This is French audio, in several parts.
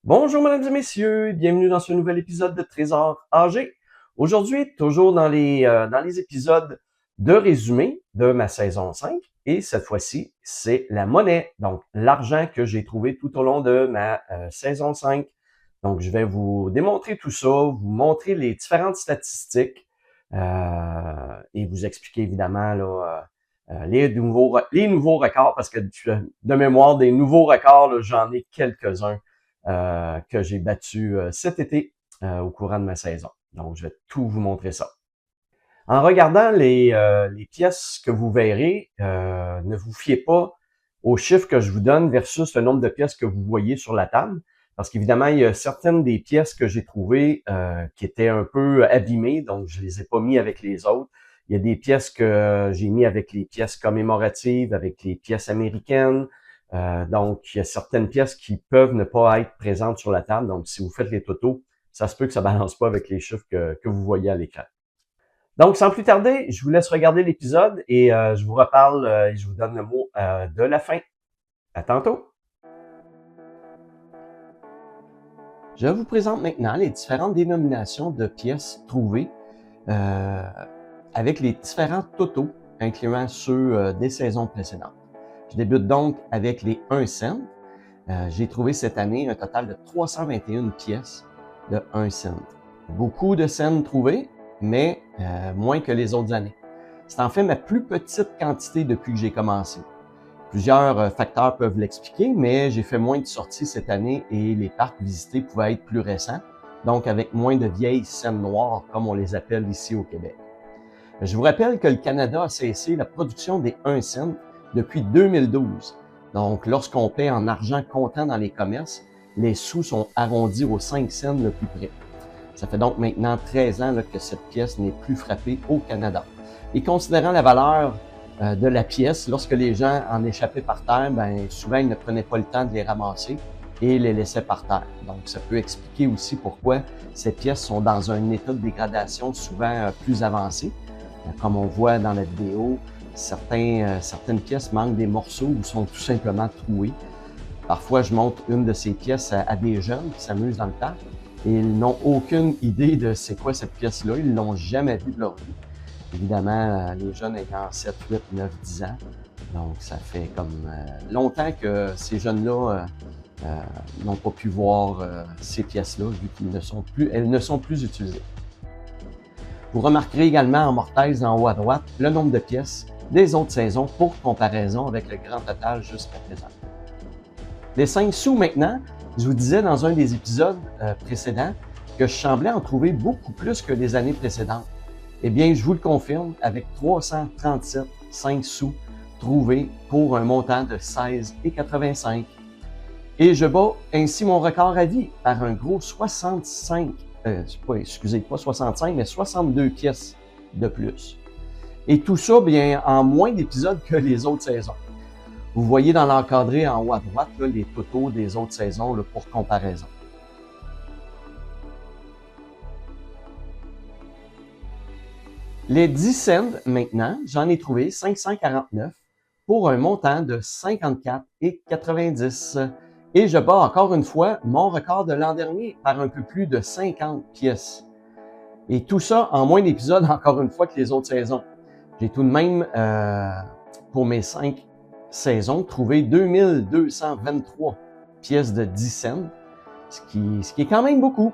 Bonjour mesdames et messieurs, bienvenue dans ce nouvel épisode de Trésor AG. Aujourd'hui, toujours dans les épisodes de résumé de ma saison 5, et cette fois-ci, c'est la monnaie, donc l'argent que j'ai trouvé tout au long de ma saison 5. Donc, je vais vous démontrer tout ça, vous montrer les différentes statistiques et vous expliquer évidemment là, les nouveaux records, parce que de mémoire, des nouveaux records, là, j'en ai quelques-uns que j'ai battus cet été au courant de ma saison. Donc, je vais tout vous montrer ça. En regardant les pièces que vous verrez, ne vous fiez pas aux chiffres que je vous donne versus le nombre de pièces que vous voyez sur la table. Parce qu'évidemment, il y a certaines des pièces que j'ai trouvées qui étaient un peu abîmées, donc je les ai pas mis avec les autres. Il y a des pièces que j'ai mis avec les pièces commémoratives, avec les pièces américaines. Donc, il y a certaines pièces qui peuvent ne pas être présentes sur la table. Donc, si vous faites les totaux, ça se peut que ça balance pas avec les chiffres que vous voyez à l'écran. Donc, sans plus tarder, je vous laisse regarder l'épisode et je vous reparle et je vous donne le mot de la fin. À tantôt! Je vous présente maintenant les différentes dénominations de pièces trouvées avec les différents totaux, incluant ceux des saisons précédentes. Je débute donc avec les 1 cent. J'ai trouvé cette année un total de 321 pièces de 1 cent. Beaucoup de cents trouvés, mais moins que les autres années. C'est en fait ma plus petite quantité depuis que j'ai commencé. Plusieurs facteurs peuvent l'expliquer, mais j'ai fait moins de sorties cette année et les parcs visités pouvaient être plus récents, donc avec moins de vieilles scènes noires, comme on les appelle ici au Québec. Je vous rappelle que le Canada a cessé la production des 1 cent depuis 2012. Donc, lorsqu'on paie en argent comptant dans les commerces, les sous sont arrondis aux 5 cents le plus près. Ça fait donc maintenant 13 ans là, que cette pièce n'est plus frappée au Canada. Et considérant la valeur de la pièce, lorsque les gens en échappaient par terre, souvent ils ne prenaient pas le temps de les ramasser et les laissaient par terre. Donc, ça peut expliquer aussi pourquoi ces pièces sont dans un état de dégradation souvent plus avancé. Comme on voit dans la vidéo, certaines pièces manquent des morceaux ou sont tout simplement trouées. Parfois, je montre une de ces pièces à des jeunes qui s'amusent dans le parc et ils n'ont aucune idée de c'est quoi cette pièce-là. Ils l'ont jamais vue de leur vie. Évidemment, les jeunes ayant 7, 8, 9, 10 ans. Donc, ça fait comme longtemps que ces jeunes-là n'ont pas pu voir ces pièces-là, vu qu'elles ne sont plus utilisées. Vous remarquerez également en mortaise en haut à droite le nombre de pièces des autres saisons pour comparaison avec le grand total jusqu'à présent. Les 5 sous maintenant, je vous disais dans un des épisodes précédents que je semblais en trouver beaucoup plus que les années précédentes. Eh bien, je vous le confirme avec 337 5 sous trouvés pour un montant de 16,85. Et je bats ainsi mon record à vie par un gros 65, pas 65, mais 62 pièces de plus. Et tout ça, bien, en moins d'épisodes que les autres saisons. Vous voyez dans l'encadré en haut à droite là, les totaux des autres saisons là, pour comparaison. Les 10 cents, maintenant, j'en ai trouvé 549 pour un montant de 54,90. Et je bats encore une fois mon record de l'an dernier par un peu plus de 50 pièces. Et tout ça en moins d'épisodes, encore une fois, que les autres saisons. J'ai tout de même, pour mes 5 saisons, trouvé 2223 pièces de 10 cents, ce qui est quand même beaucoup.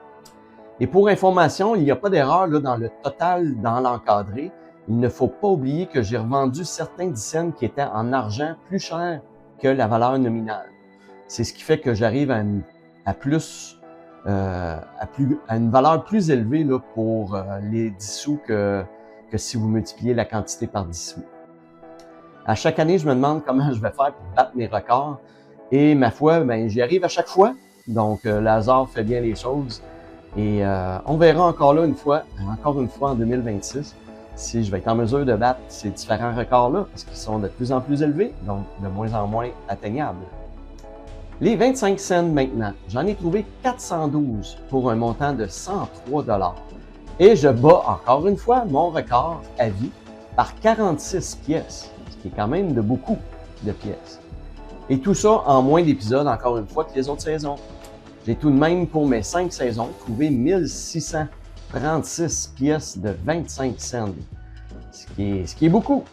Et pour information, il n'y a pas d'erreur là, dans le total, dans l'encadré. Il ne faut pas oublier que j'ai revendu certains 10 cents qui étaient en argent plus cher que la valeur nominale. C'est ce qui fait que j'arrive à une valeur plus élevée là, pour les 10 sous que si vous multipliez la quantité par 10 sous. À chaque année, je me demande comment je vais faire pour battre mes records. Et ma foi, j'y arrive à chaque fois. Donc, le hasard fait bien les choses. Et on verra encore une fois en 2026, si je vais être en mesure de battre ces différents records-là, parce qu'ils sont de plus en plus élevés, donc de moins en moins atteignables. Les 25 cents maintenant, j'en ai trouvé 412 pour un montant de 103 $. Et je bats encore une fois mon record à vie par 46 pièces, ce qui est quand même de beaucoup de pièces. Et tout ça en moins d'épisodes, encore une fois, que les autres saisons. J'ai tout de même, pour mes 5 saisons, trouvé 1636 pièces de 25 cents, ce qui est beaucoup.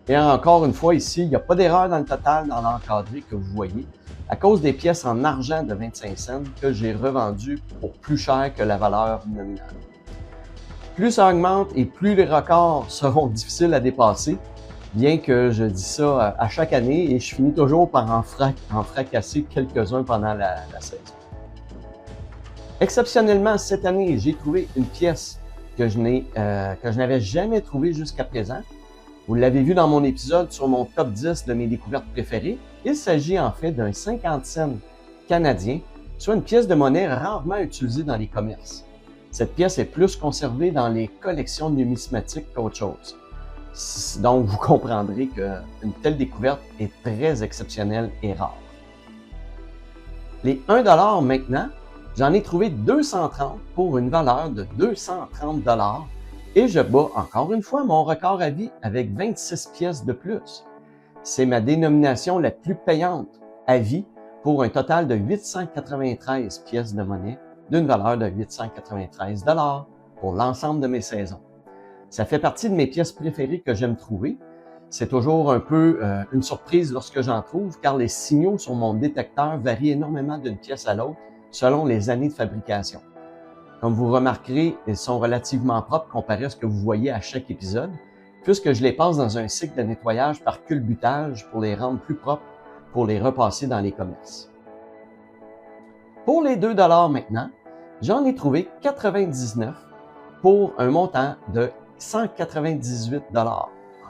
Et encore une fois, ici, il n'y a pas d'erreur dans le total dans l'encadré que vous voyez, à cause des pièces en argent de 25 cents que j'ai revendues pour plus cher que la valeur nominale. Plus ça augmente et plus les records seront difficiles à dépasser, bien que je dis ça à chaque année et je finis toujours par en fracasser quelques-uns pendant la saison. Exceptionnellement, cette année, j'ai trouvé une pièce que je n'avais jamais trouvée jusqu'à présent. Vous l'avez vu dans mon épisode sur mon top 10 de mes découvertes préférées. Il s'agit en fait d'un 50 cents canadien, soit une pièce de monnaie rarement utilisée dans les commerces. Cette pièce est plus conservée dans les collections numismatiques qu'autre chose. Donc, vous comprendrez qu'une telle découverte est très exceptionnelle et rare. Les 1 $ maintenant, j'en ai trouvé 230 pour une valeur de 230 $ et je bats encore une fois mon record à vie avec 26 pièces de plus. C'est ma dénomination la plus payante à vie pour un total de 893 pièces de monnaie d'une valeur de 893 $ pour l'ensemble de mes saisons. Ça fait partie de mes pièces préférées que j'aime trouver. C'est toujours un peu une surprise lorsque j'en trouve, car les signaux sur mon détecteur varient énormément d'une pièce à l'autre selon les années de fabrication. Comme vous remarquerez, ils sont relativement propres comparé à ce que vous voyez à chaque épisode, puisque je les passe dans un cycle de nettoyage par culbutage pour les rendre plus propres pour les repasser dans les commerces. Pour les 2 $ maintenant, j'en ai trouvé 99 pour un montant de 198 $.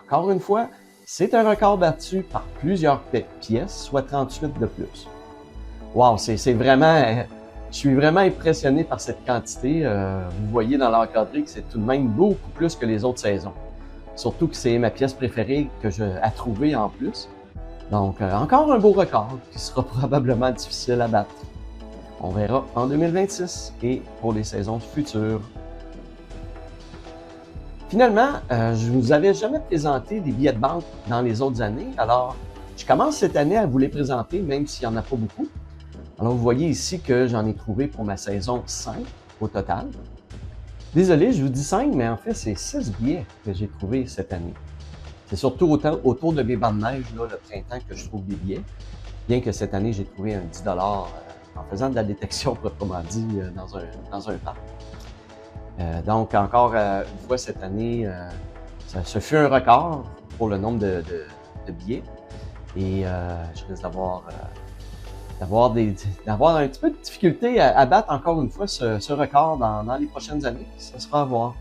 Encore une fois, c'est un record battu par plusieurs pièces, soit 38 de plus. Wow, c'est vraiment... Je suis vraiment impressionné par cette quantité. Vous voyez dans l'encadré que c'est tout de même beaucoup plus que les autres saisons. Surtout que c'est ma pièce préférée à trouver en plus. Donc, encore un beau record qui sera probablement difficile à battre. On verra en 2026 et pour les saisons futures. Finalement, je ne vous avais jamais présenté des billets de banque dans les autres années. Alors, je commence cette année à vous les présenter, même s'il n'y en a pas beaucoup. Alors, vous voyez ici que j'en ai trouvé pour ma saison 5 au total. Désolé, je vous dis 5, mais en fait, c'est 6 billets que j'ai trouvés cette année. C'est surtout autour de mes bancs de neige, là, le printemps, que je trouve des billets. Bien que cette année, j'ai trouvé un 10 $ en faisant de la détection, proprement dit, dans un parc. Donc, encore une fois, cette année, ce fut un record pour le nombre de billets. Et je risque d'avoir un petit peu de difficulté à battre encore une fois ce record dans les prochaines années. Ça sera à voir.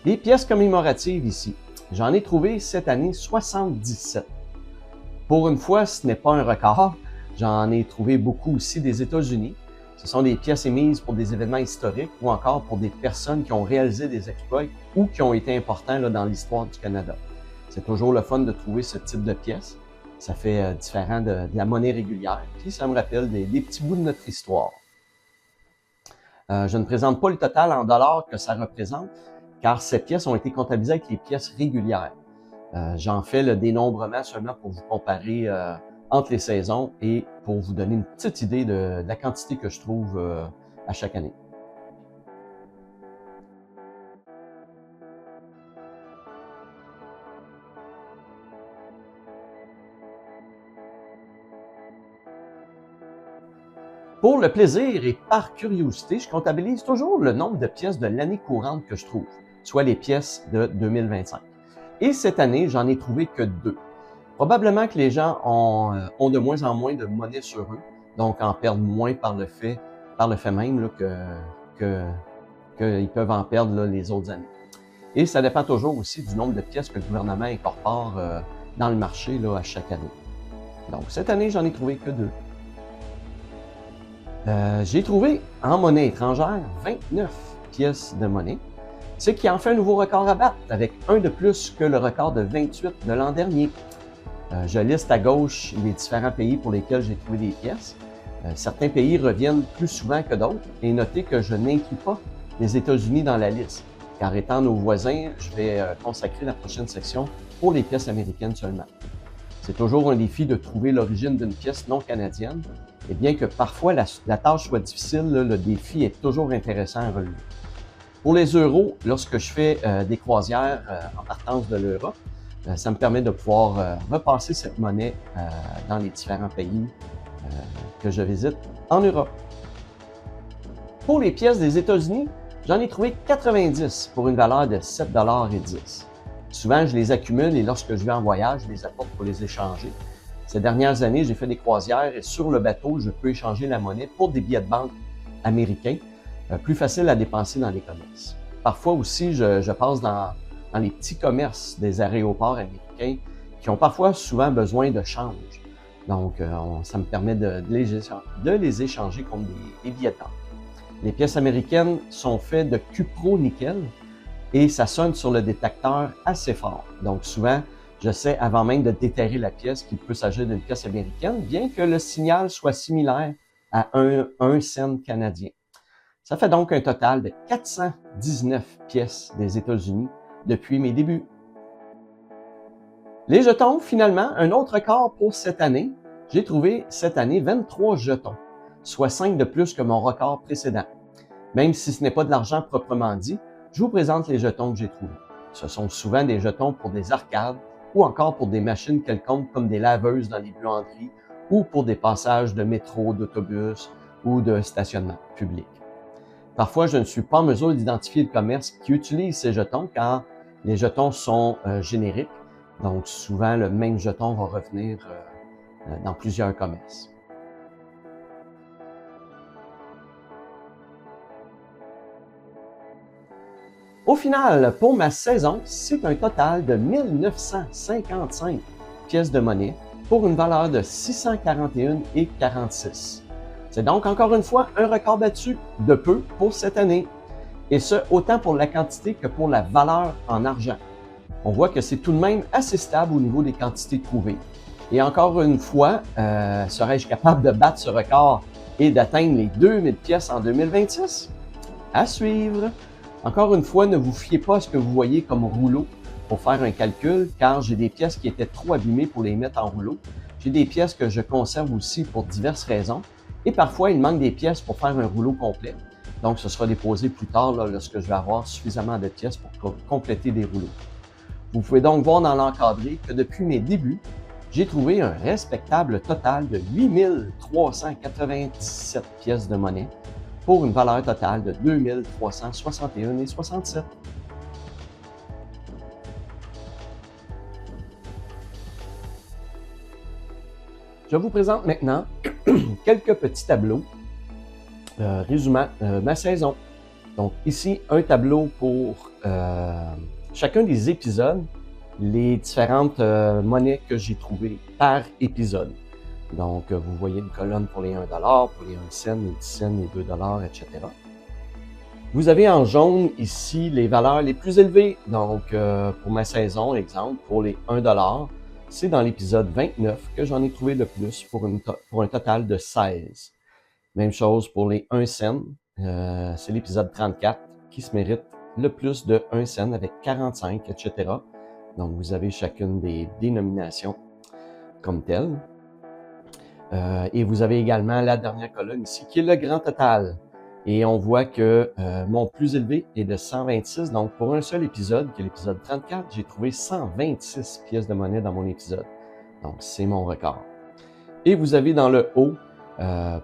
Les pièces commémoratives ici. J'en ai trouvé cette année 77. Pour une fois, ce n'est pas un record. J'en ai trouvé beaucoup aussi des États-Unis. Ce sont des pièces émises pour des événements historiques ou encore pour des personnes qui ont réalisé des exploits ou qui ont été importants là, dans l'histoire du Canada. C'est toujours le fun de trouver ce type de pièces. Ça fait différent de la monnaie régulière, puis ça me rappelle des petits bouts de notre histoire. Je ne présente pas le total en dollars que ça représente, car ces pièces ont été comptabilisées avec les pièces régulières. J'en fais le dénombrement seulement pour vous comparer entre les saisons et pour vous donner une petite idée de la quantité que je trouve à chaque année. Pour le plaisir et par curiosité, je comptabilise toujours le nombre de pièces de l'année courante que je trouve, soit les pièces de 2025. Et cette année, j'en ai trouvé que 2. Probablement que les gens ont de moins en moins de monnaie sur eux, donc en perdent moins par le fait même là, qu'ils peuvent en perdre là, les autres années. Et ça dépend toujours aussi du nombre de pièces que le gouvernement incorpore dans le marché là, à chaque année. Donc cette année, j'en ai trouvé que 2. J'ai trouvé en monnaie étrangère 29 pièces de monnaie, ce qui en fait un nouveau record à battre, avec un de plus que le record de 28 de l'an dernier. Je liste à gauche les différents pays pour lesquels j'ai trouvé des pièces. Certains pays reviennent plus souvent que d'autres, et notez que je n'inclus pas les États-Unis dans la liste, car étant nos voisins, je vais consacrer la prochaine section pour les pièces américaines seulement. C'est toujours un défi de trouver l'origine d'une pièce non canadienne, Et bien que parfois la tâche soit difficile, là, le défi est toujours intéressant à relever. Pour les euros, lorsque je fais des croisières en partance de l'Europe, ça me permet de pouvoir repasser cette monnaie dans les différents pays que je visite en Europe. Pour les pièces des États-Unis, j'en ai trouvé 90 pour une valeur de 7,10 $. Souvent, je les accumule et lorsque je vais en voyage, je les apporte pour les échanger. Ces dernières années, j'ai fait des croisières et sur le bateau, je peux échanger la monnaie pour des billets de banque américains, plus facile à dépenser dans les commerces. Parfois aussi, je passe dans les petits commerces des aéroports américains qui ont parfois souvent besoin de change. Donc, ça me permet de les échanger contre des billets de banque. Les pièces américaines sont faites de cupro-nickel et ça sonne sur le détecteur assez fort. Donc, souvent, je sais avant même de déterrer la pièce qu'il peut s'agir d'une pièce américaine, bien que le signal soit similaire à 1 cent canadien. Ça fait donc un total de 419 pièces des États-Unis depuis mes débuts. Les jetons, finalement, un autre record pour cette année. J'ai trouvé cette année 23 jetons, soit 5 de plus que mon record précédent. Même si ce n'est pas de l'argent proprement dit, je vous présente les jetons que j'ai trouvés. Ce sont souvent des jetons pour des arcades ou encore pour des machines quelconques comme des laveuses dans les buanderies ou pour des passages de métro, d'autobus ou de stationnement public. Parfois, je ne suis pas en mesure d'identifier le commerce qui utilise ces jetons car les jetons sont génériques. Donc, souvent, le même jeton va revenir dans plusieurs commerces. Au final, pour ma saison, c'est un total de 1955 pièces de monnaie pour une valeur de 641,46 $. C'est donc encore une fois un record battu de peu pour cette année, et ce, autant pour la quantité que pour la valeur en argent. On voit que c'est tout de même assez stable au niveau des quantités trouvées. Et encore une fois, serais-je capable de battre ce record et d'atteindre les 2000 pièces en 2026? À suivre! Encore une fois, ne vous fiez pas à ce que vous voyez comme rouleau pour faire un calcul, car j'ai des pièces qui étaient trop abîmées pour les mettre en rouleau. J'ai des pièces que je conserve aussi pour diverses raisons. Et parfois, il manque des pièces pour faire un rouleau complet. Donc, ce sera déposé plus tard là, lorsque je vais avoir suffisamment de pièces pour compléter des rouleaux. Vous pouvez donc voir dans l'encadré que depuis mes débuts, j'ai trouvé un respectable total de 8397 pièces de monnaie pour une valeur totale de 2361,67 $. Je vous présente maintenant quelques petits tableaux résumant ma saison. Donc ici, un tableau pour chacun des épisodes, les différentes monnaies que j'ai trouvées par épisode. Donc, vous voyez une colonne pour les 1 $, pour les 1 cent, les 10 cents, les 2 $, etc. Vous avez en jaune ici les valeurs les plus élevées. Donc, pour ma saison, exemple, pour les 1 $, c'est dans l'épisode 29 que j'en ai trouvé le plus pour un total de 16. Même chose pour les 1 cent, c'est l'épisode 34 qui se mérite le plus de 1 cent avec 45, etc. Donc, vous avez chacune des dénominations comme telles. Et vous avez également la dernière colonne ici, qui est le grand total. Et on voit que mon plus élevé est de 126. Donc, pour un seul épisode, qui est l'épisode 34, j'ai trouvé 126 pièces de monnaie dans mon épisode. Donc, c'est mon record. Et vous avez dans le haut,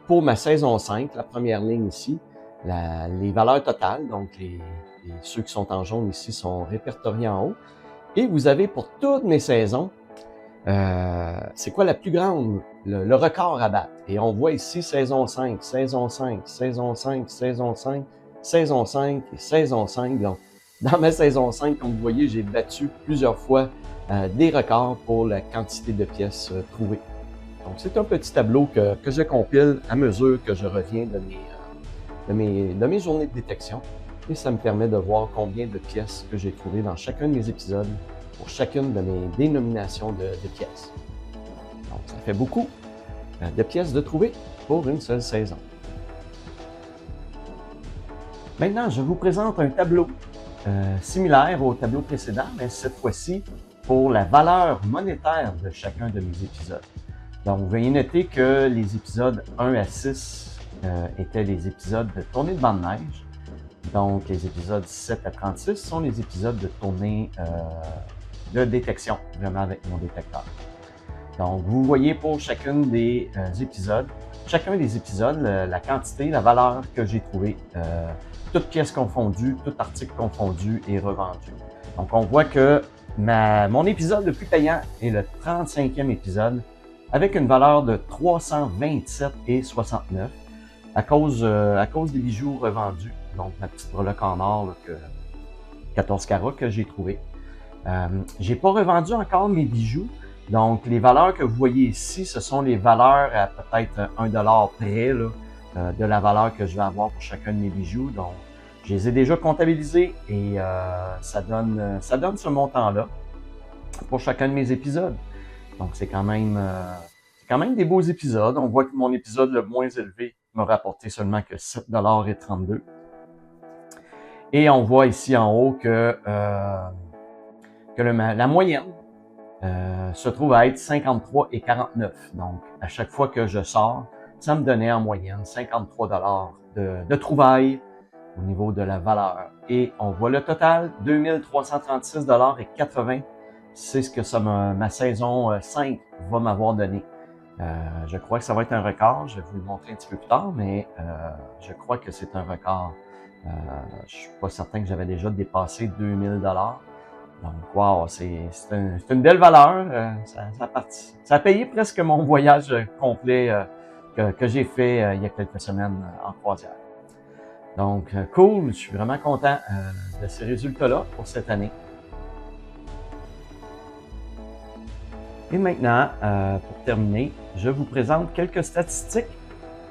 pour ma saison 5, la première ligne ici, les valeurs totales. Donc, ceux qui sont en jaune ici sont répertoriés en haut. Et vous avez pour toutes mes saisons, c'est quoi la plus grande, le record à battre. Et on voit ici saison 5, saison 5, saison 5, saison 5, saison 5 et saison 5. Donc, dans ma saison 5, comme vous voyez, j'ai battu plusieurs fois des records pour la quantité de pièces trouvées. Donc, c'est un petit tableau que je compile à mesure que je reviens de mes journées de détection. Et ça me permet de voir combien de pièces que j'ai trouvées dans chacun de mes épisodes pour chacune de mes dénominations de pièces. Donc, ça fait beaucoup de pièces de trouver pour une seule saison. Maintenant, je vous présente un tableau similaire au tableau précédent, mais cette fois-ci pour la valeur monétaire de chacun de mes épisodes. Donc, veuillez noter que les épisodes 1 à 6 étaient les épisodes de tournée de bande de neige. Donc, les épisodes 7 à 36 sont les épisodes de tournée de détection, vraiment avec mon détecteur. Donc, vous voyez pour chacun des épisodes, la quantité, la valeur que j'ai trouvée, toutes pièces confondues, tout article confondu et revendu. Donc, on voit que mon épisode le plus payant est le 35e épisode avec une valeur de 327,69 à cause des bijoux revendus. Donc, ma petite breloque en or, là, 14 carats que j'ai trouvé. J'ai pas revendu encore mes bijoux. Donc, les valeurs que vous voyez ici, ce sont les valeurs à peut-être $1 près là, de la valeur que je vais avoir pour chacun de mes bijoux. Donc, je les ai déjà comptabilisés et ça donne ce montant-là pour chacun de mes épisodes. Donc, c'est quand même des beaux épisodes. On voit que mon épisode le moins élevé m'a rapporté seulement que $7,32. Et on voit ici en haut que la moyenne se trouve à être 53,49. Donc, à chaque fois que je sors, ça me donnait en moyenne $53 de trouvailles au niveau de la valeur. Et on voit le total, $2,336,80. C'est ce que ma saison 5 va m'avoir donné. Je crois que ça va être un record. Je vais vous le montrer un petit peu plus tard, mais je crois que c'est un record. Je suis pas certain que j'avais déjà dépassé $2,000. Donc, wow, c'est une belle valeur. Ça a payé presque mon voyage complet que j'ai fait il y a quelques semaines en croisière. Donc, cool, je suis vraiment content de ces résultats-là pour cette année. Et maintenant, pour terminer, je vous présente quelques statistiques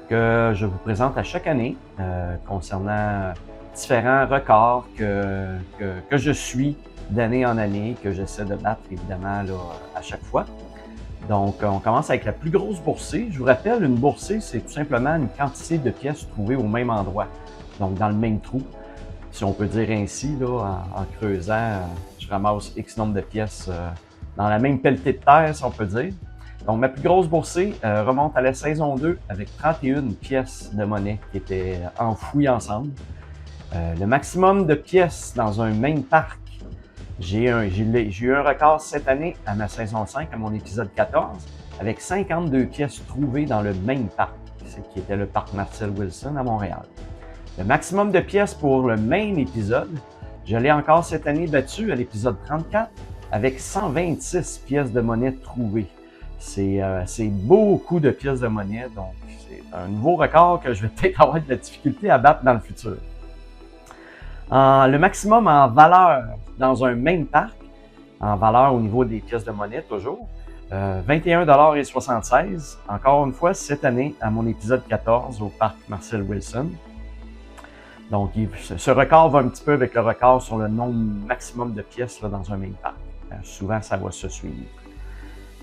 que je vous présente à chaque année concernant différents records que je suis d'année en année, que j'essaie de battre évidemment là, à chaque fois. Donc, on commence avec la plus grosse boursée. Je vous rappelle, une boursée, c'est tout simplement une quantité de pièces trouvées au même endroit, donc dans le même trou. Si on peut dire ainsi, là, en creusant, je ramasse X nombre de pièces dans la même pelletée de terre, si on peut dire. Donc, ma plus grosse boursée remonte à la saison 2 avec 31 pièces de monnaie qui étaient enfouies ensemble. Le maximum de pièces dans un même parc, j'ai eu un record cette année à ma saison 5, à mon épisode 14, avec 52 pièces trouvées dans le même parc, qui était le parc Marcel Wilson à Montréal. Le maximum de pièces pour le même épisode, je l'ai encore cette année battu à l'épisode 34 avec 126 pièces de monnaie trouvées. C'est beaucoup de pièces de monnaie, donc c'est un nouveau record que je vais peut-être avoir de la difficulté à battre dans le futur. Le maximum en valeur dans un même parc, en valeur au niveau des pièces de monnaie toujours, $21,76, encore une fois cette année à mon épisode 14 au parc Marcel Wilson. Donc, ce record va un petit peu avec le record sur le nombre maximum de pièces là, dans un même parc. Souvent, ça va se suivre.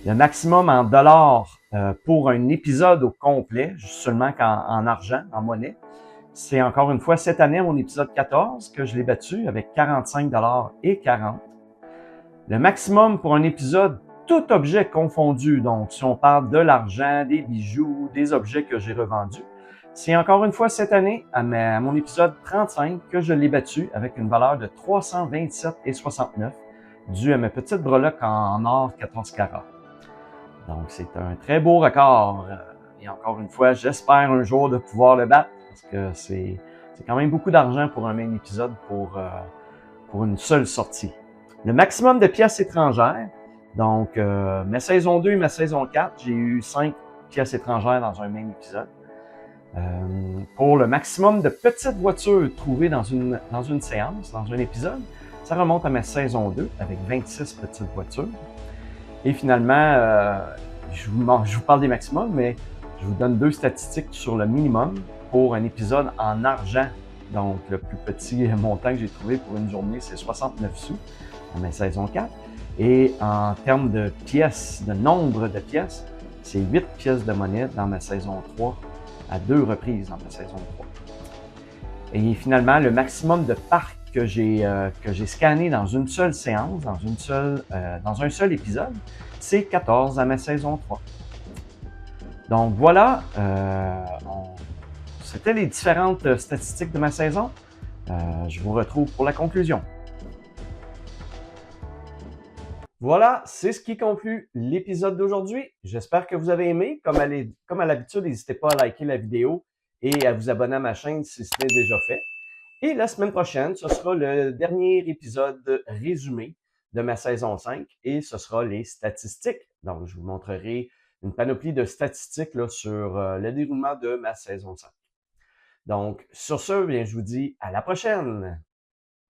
Le maximum en dollars pour un épisode au complet, seulement en argent, en monnaie, c'est encore une fois cette année, à mon épisode 14, que je l'ai battu avec $45,40. Le maximum pour un épisode, tout objet confondu, donc si on parle de l'argent, des bijoux, des objets que j'ai revendus, c'est encore une fois cette année, à mon épisode 35, que je l'ai battu avec une valeur de $327,69, dû à ma petite breloque en or 14 carats. Donc, c'est un très beau record. Et encore une fois, j'espère un jour de pouvoir le battre, parce que c'est quand même beaucoup d'argent pour un même épisode pour une seule sortie. Le maximum de pièces étrangères, donc ma saison 2 et ma saison 4, j'ai eu 5 pièces étrangères dans un même épisode. Pour le maximum de petites voitures trouvées dans une séance, dans un épisode, ça remonte à ma saison 2 avec 26 petites voitures. Et finalement, je vous parle des maximums, mais je vous donne 2 statistiques sur le minimum pour un épisode en argent. Donc, le plus petit montant que j'ai trouvé pour une journée, c'est 69 sous dans ma saison 4. Et en termes de pièces, de nombre de pièces, c'est 8 pièces de monnaie dans ma saison 3, à 2 reprises dans ma saison 3. Et finalement, le maximum de parcs que j'ai scanné dans une seule séance, dans un seul épisode, c'est 14 à ma saison 3. Donc voilà, c'était les différentes statistiques de ma saison. Je vous retrouve pour la conclusion. Voilà, c'est ce qui conclut l'épisode d'aujourd'hui. J'espère que vous avez aimé. Comme à l'habitude, n'hésitez pas à liker la vidéo et à vous abonner à ma chaîne si ce n'est déjà fait. Et la semaine prochaine, ce sera le dernier épisode résumé de ma saison 5 et ce sera les statistiques. Donc, je vous montrerai une panoplie de statistiques là, sur le déroulement de ma saison 5. Donc, sur ce, bien, je vous dis à la prochaine!